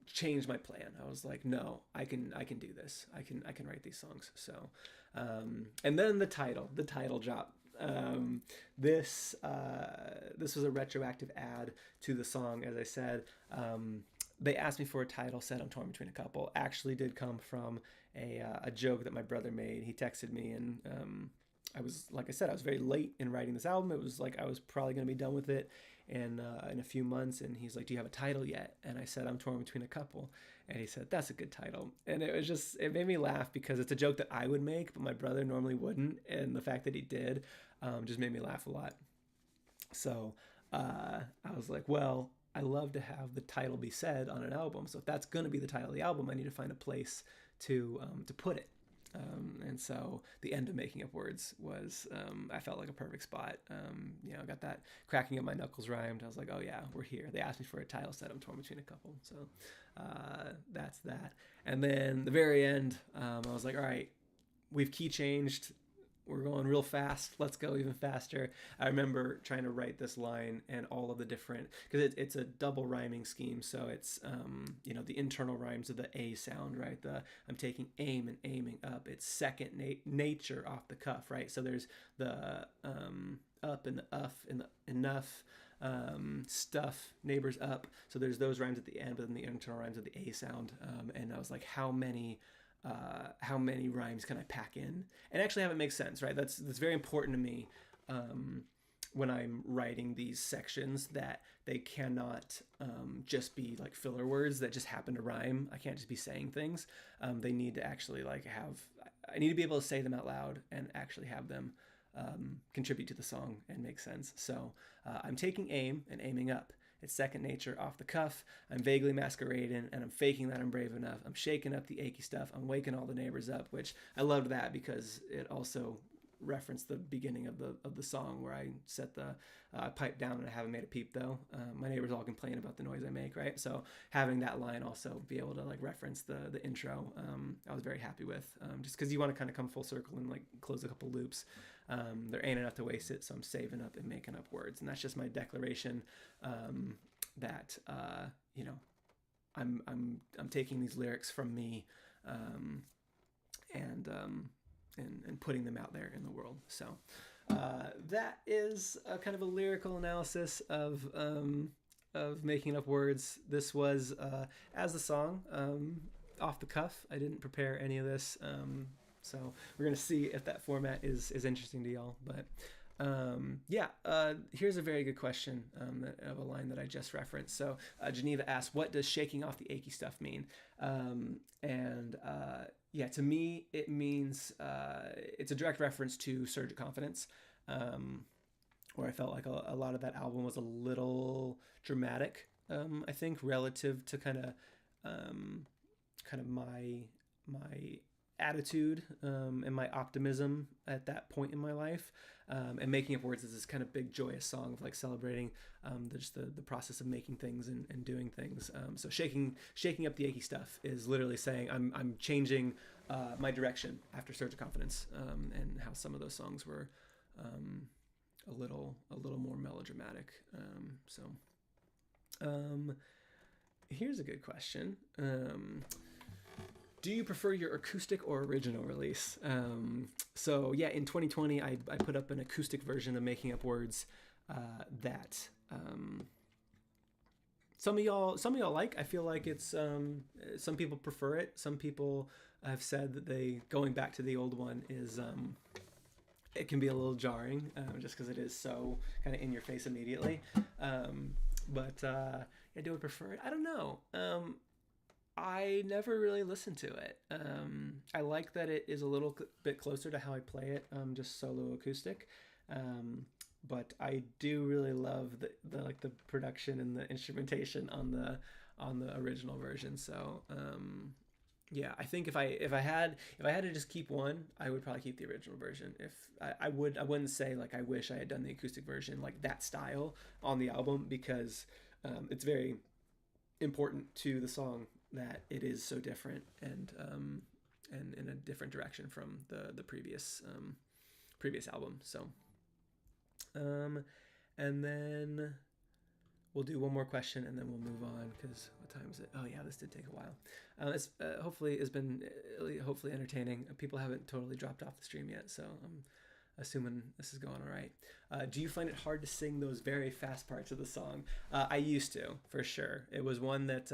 changed my plan. I was like, no, I can do this. I can write these songs. So, and then the title drop. This was a retroactive add to the song. As I said, they asked me for a title set on Torn Between a Couple. Actually did come from a joke that my brother made. He texted me, and I was, like I said, I was very late in writing this album. It was like I was probably going to be done with it in a few months, and he's like, do you have a title yet? And I said, I'm torn between a couple. And he said, that's a good title. And it made me laugh because it's a joke that I would make, but my brother normally wouldn't, and the fact that he did just made me laugh a lot. So I was like, well, I love to have the title be said on an album, so if that's going to be the title of the album, I need to find a place to put it. And so the end of Making Up Words was, I felt like a perfect spot. I got that cracking of my knuckles rhymed. I was like, oh yeah, we're here. They asked me for a title set. I'm torn between a couple. So that's that. And then the very end, I was like, all right, we've key changed. We're going real fast. Let's go even faster. I remember trying to write this line and all of the different, because it's a double rhyming scheme. So it's, the internal rhymes of the A sound, right? I'm taking aim and aiming up. It's second nature off the cuff, right? So there's the up and the uff and the enough. stuff, neighbors up. So there's those rhymes at the end, but then the internal rhymes with the A sound. And I was like, how many rhymes can I pack in and actually have it make sense, right? That's very important to me when I'm writing these sections, that they cannot just be like filler words that just happen to rhyme. I can't just be saying things. They need to actually like I need to be able to say them out loud and actually have them contribute to the song and make sense. So I'm taking aim and aiming up. It's second nature, off the cuff. I'm vaguely masquerading, and I'm faking that I'm brave enough. I'm shaking up the achy stuff. I'm waking all the neighbors up, which I loved that because it also referenced the beginning of the song where I set the pipe down and I haven't made a peep though. My neighbors all complain about the noise I make, right? So having that line also be able to like reference the intro, I was very happy with, just because you want to kind of come full circle and like close a couple loops. There ain't enough to waste it, so I'm saving up and making up words, and that's just my declaration that I'm taking these lyrics from me and putting them out there in the world. So that is a kind of a lyrical analysis of making up words. This was as the song, off the cuff. I didn't prepare any of this. So we're going to see if that format is interesting to y'all. But here's a very good question of a line that I just referenced. So Geneva asked, what does shaking off the achy stuff mean? To me, it means it's a direct reference to Surge of Confidence, where I felt like a lot of that album was a little dramatic, I think, relative to kind of my attitude and my optimism at that point in my life, and Making Up Words is this kind of big joyous song of like celebrating the process of making things and doing things. So shaking up the achy stuff is literally saying I'm changing my direction after Surge of Confidence, and how some of those songs were a little more melodramatic. Here's a good question. Do you prefer your acoustic or original release? In 2020, I put up an acoustic version of Making Up Words that some of y'all like. I feel like it's some people prefer it. Some people have said that going back to the old one is it can be a little jarring, just because it is so kind of in your face immediately. Do I prefer it? I don't know. I never really listened to it. I like that it is a little bit closer to how I play it, just solo acoustic. But I do really love the production and the instrumentation on the original version. So I think if I had to just keep one, I would probably keep the original version. If I wouldn't say like I wish I had done the acoustic version like that style on the album, because it's very important to the song that it is so different and in a different direction from the previous album. So and then we'll do one more question and then we'll move on, because what time is it? Oh yeah, this did take a while. It's hopefully has been entertaining. People haven't totally dropped off the stream yet, so I'm assuming this is going all right. Do you find it hard to sing those very fast parts of the song? I used to, for sure. It was one that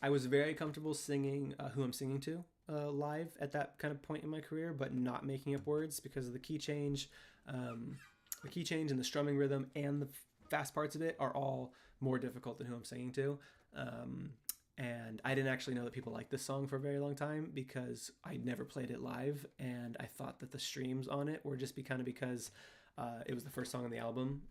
I was very comfortable singing Who I'm Singing To live at that kind of point in my career, but not Making Up Words because of the key change. The key change and the strumming rhythm and the fast parts of it are all more difficult than Who I'm Singing To. And I didn't actually know that people liked this song for a very long time because I never played it live, and I thought that the streams on it were just because it was the first song on the album.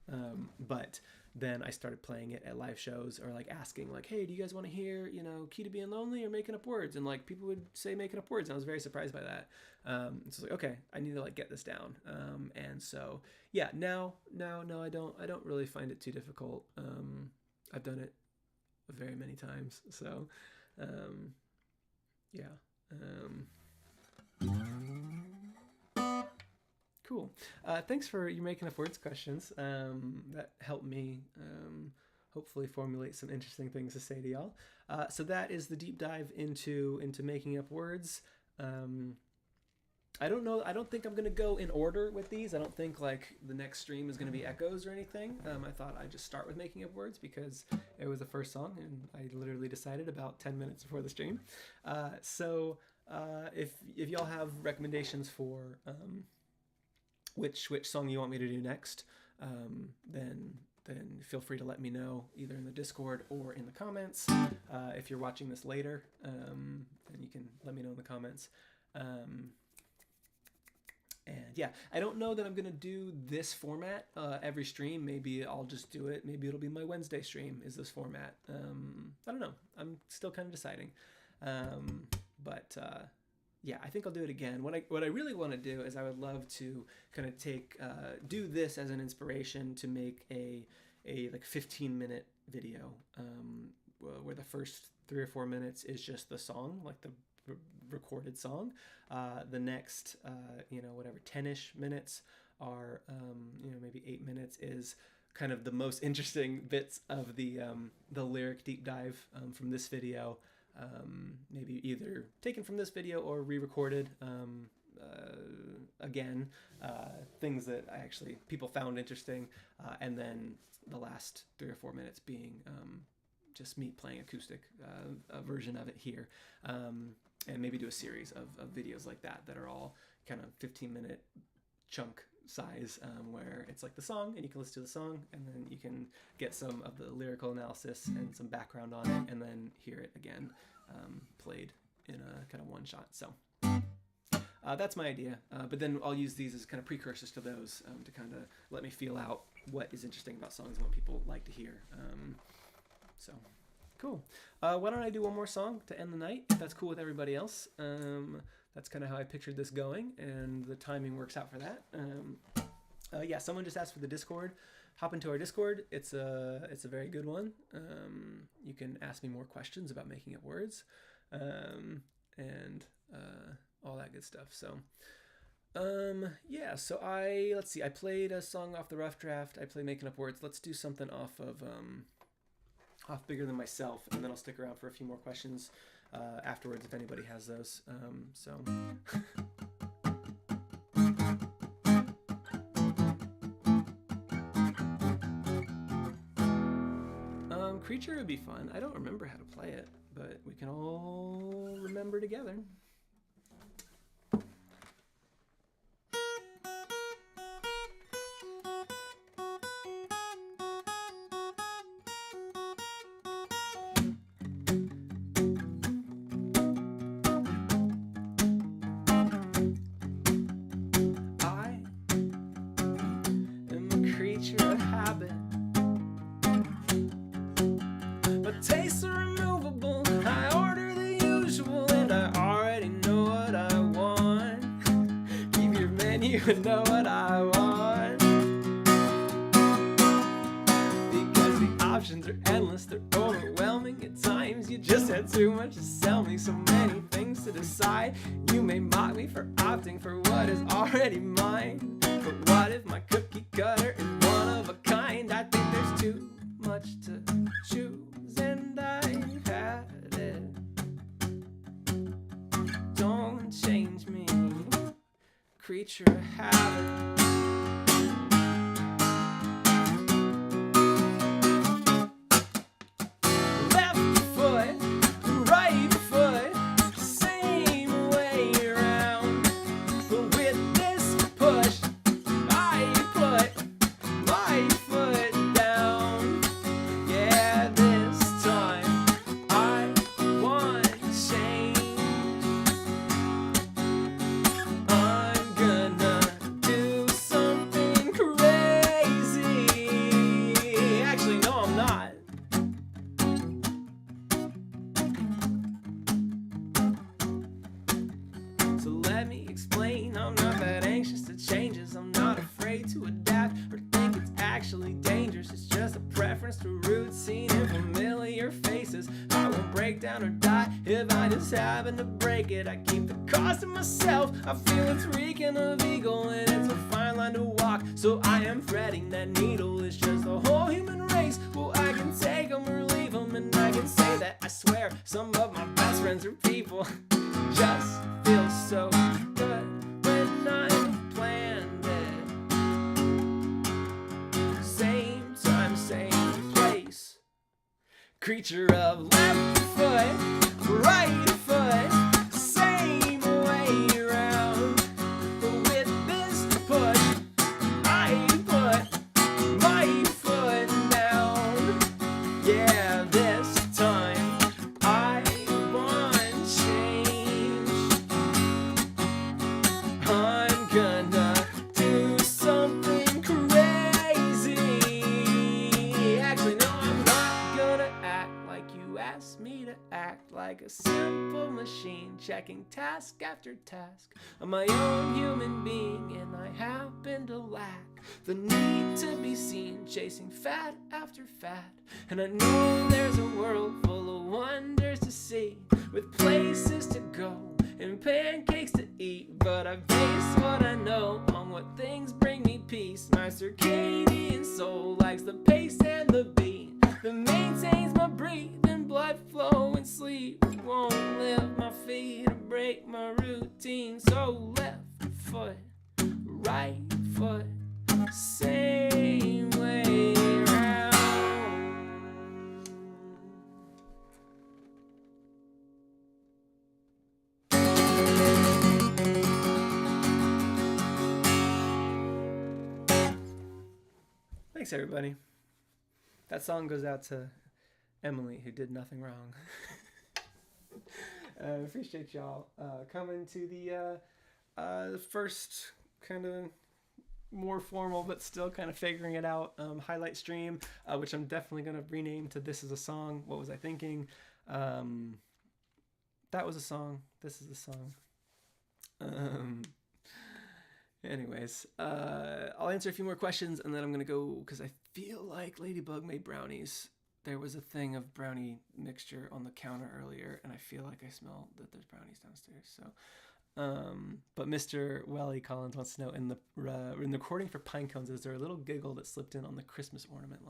But then I started playing it at live shows, or like asking like, hey, do you guys want to hear, Key to Being Lonely or Making Up Words? And like people would say Making Up Words, and I was very surprised by that. So I was like, okay, I need to like get this down. And so now I don't really find it too difficult. I've done it very many times. So cool. Thanks for your Making Up Words questions. That helped me hopefully formulate some interesting things to say to y'all. So that is the deep dive into Making Up Words. I don't know. I don't think I'm gonna go in order with these. I don't think like the next stream is gonna be echoes or anything. I thought I'd just start with Making Up Words because it was the first song, and I literally decided about 10 minutes before the stream. If y'all have recommendations for which song you want me to do next, then feel free to let me know either in the Discord or in the comments. If you're watching this later, then you can let me know in the comments. And yeah, I don't know that I'm gonna do this format every stream. Maybe I'll just do it. Maybe it'll be my Wednesday stream is this format. I don't know. I'm still kind of deciding. Yeah, I think I'll do it again. What I really want to do is I would love to kind of do this as an inspiration to make a like 15-minute video where the first 3 or 4 minutes is just the song, like the recorded song. The next, 10-ish minutes are, maybe 8 minutes is kind of the most interesting bits of the lyric deep dive from this video. Maybe either taken from this video or re-recorded again, things that people found interesting, and then the last 3 or 4 minutes being just me playing acoustic, a version of it here, and maybe do a series of videos like that are all kind of 15-minute chunk size, where it's like the song and you can listen to the song and then you can get some of the lyrical analysis and some background on it and then hear it again played in a kind of one shot. So that's my idea, but then I'll use these as kind of precursors to those, to kind of let me feel out what is interesting about songs and what people like to hear. So cool. Why don't I do one more song to end the night, if that's cool with everybody else. That's kind of how I pictured this going, and the timing works out for that. Yeah, someone just asked for the Discord. Hop into our Discord. It's a very good one. You can ask me more questions about Making Up Words, and all that good stuff. So yeah, so let's see, I played a song off the rough draft. I played Making Up Words. Let's do something off of off Bigger Than Myself, and then I'll stick around for a few more questions afterwards if anybody has those. Creature would be fun. I don't remember how to play it, but we can all remember together. Tastes are removable. I order the usual, and I already know what I want. Keep your menu and know what I want. Because the options are endless, they're overwhelming at times. You just had too much to sell me, so many things to decide. You may mock me for opting for what is already mine. But what if my cookie cutter is one of a kind? I think there's too much to choose. And I had it. Don't change me, creature of habit. Left foot, right foot, same way around. But with this push, I put my foot down. Yeah, this time I want change. I'm gonna do something crazy. Actually, no, I'm not. So let me explain. I'm not that anxious to changes. I'm not afraid to adapt or think it's actually dangerous. It's just a preference to routine and familiar faces. I won't break down or die if I just happen to break it. I keep the cost to myself. I feel it's reeking of ego, and it's a fine line to walk. So I am threading that needle. It's just the whole human race. Well, I can take them or leave them, and I can say that I swear some of my best friends are people just feel so good when Creature of left foot, right foot, same way round. With this push, I put my foot down. Yeah, this time I want change. I'm gonna do something crazy. Actually, no, I'm not gonna act like you asked me to act, like a simple machine checking task after task. I'm my own human being and I happen to lack the need to be seen, chasing fad after fad. And I know there's a world full of wonders to see, with places to go and pancakes to eat. But I base what I know on what things bring me peace. My circadian soul likes the pace and the beat that maintains my breathing, blood flow, and sleep. Won't lift my feet or break my routine. So left foot, right foot, same way round. Thanks, everybody. That song goes out to Emily, who did nothing wrong. Appreciate y'all coming to the first kind of more formal but still kind of figuring it out highlight stream, which I'm definitely going to rename to This Is a Song. What was I thinking? That was a song. This is a song. Anyways, I'll answer a few more questions and then I'm going to go, because I feel like Ladybug made brownies. There was a thing of brownie mixture on the counter earlier, and I feel like I smell that there's brownies downstairs. So, but Mr. Welly Collins wants to know, in the recording for Pine Cones, is there a little giggle that slipped in on the Christmas ornament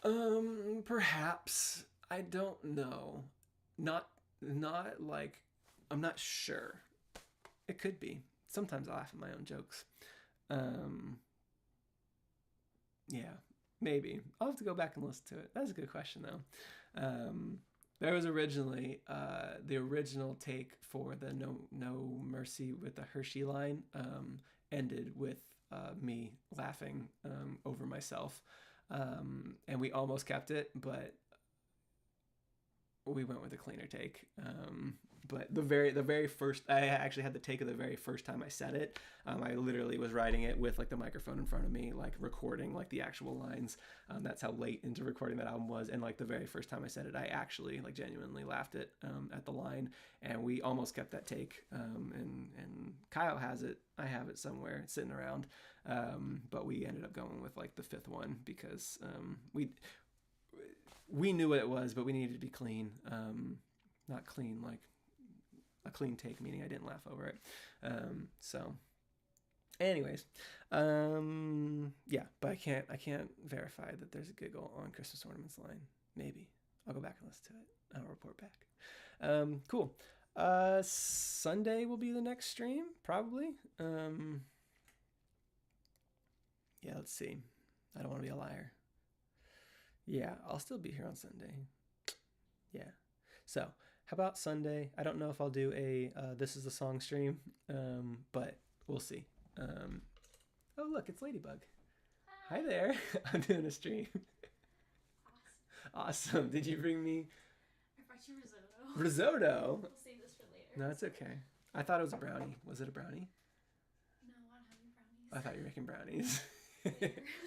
line? Perhaps. I don't know. Not like, I'm not sure. It could be. Sometimes I laugh at my own jokes. Yeah, maybe. I'll have to go back and listen to it. That's a good question, though. There was originally the original take for the No Mercy with the Hershey line ended with me laughing over myself. And we almost kept it, but we went with a cleaner take. But the very first, I actually had the take of the very first time I said it. I literally was writing it with like the microphone in front of me, like recording like the actual lines. That's how late into recording that album was. And like the very first time I said it, I actually like genuinely laughed at the line, and we almost kept that take. And Kyle has it. I have it somewhere sitting around. But we ended up going with like the fifth one because we knew what it was, but we needed to be clean. Not clean, like a clean take, meaning I didn't laugh over it. So anyways, yeah, but I can't verify that there's a giggle on Christmas ornaments line. Maybe I'll go back and listen to it. I'll report back. Cool. Sunday will be the next stream, probably. Yeah, let's see. I don't want to be a liar. Yeah, I'll still be here on Sunday. Yeah. So, how about Sunday? I don't know if I'll do a This Is a Song stream, but we'll see. Oh, look, it's Ladybug. Hi there. I'm doing a stream. Awesome. Did you bring me? I brought you risotto. Risotto? We'll save this for later. No, it's okay. I thought it was a brownie. Was it a brownie? No, I don't have any brownies. I thought you were making brownies.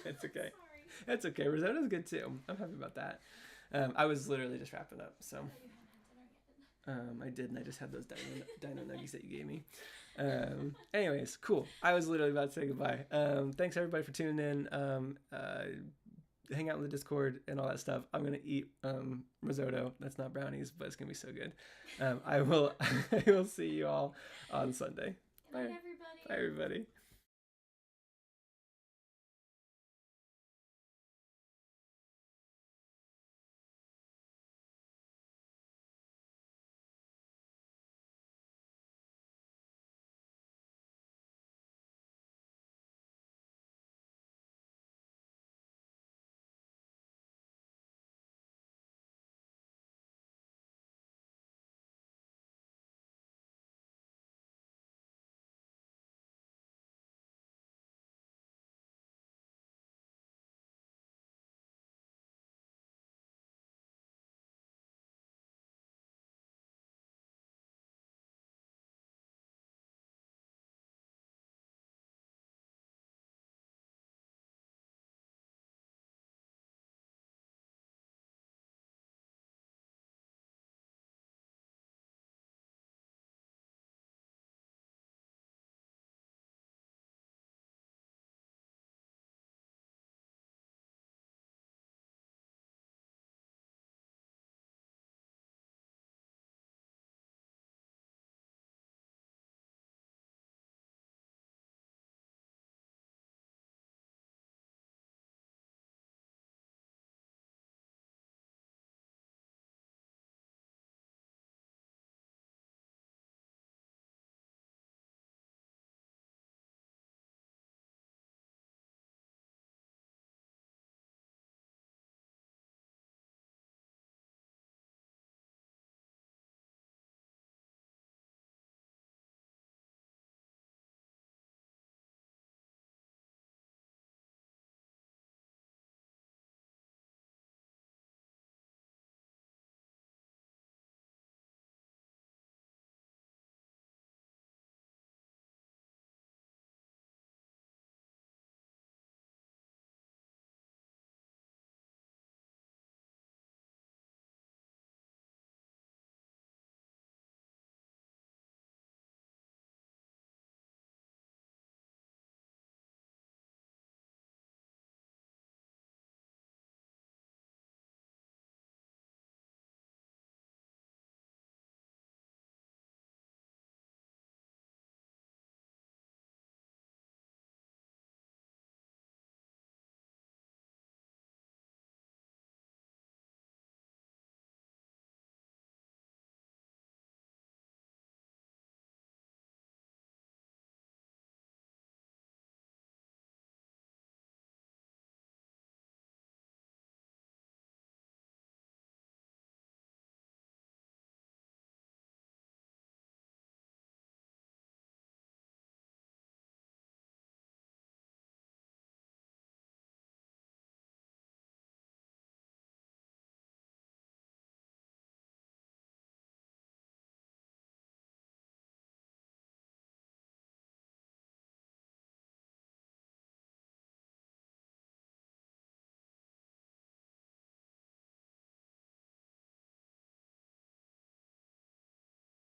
It's okay. Sorry. That's okay. Risotto's good too. I'm happy about that. I was literally just wrapping up, so. You haven't had dinner yet. I did, and I just had those dino nuggies that you gave me. Anyways, cool. I was literally about to say goodbye. Thanks everybody for tuning in. Hang out in the Discord and all that stuff. I'm gonna eat risotto. That's not brownies, but it's gonna be so good. I will see you all on Sunday. Good night, everybody. Bye, everybody.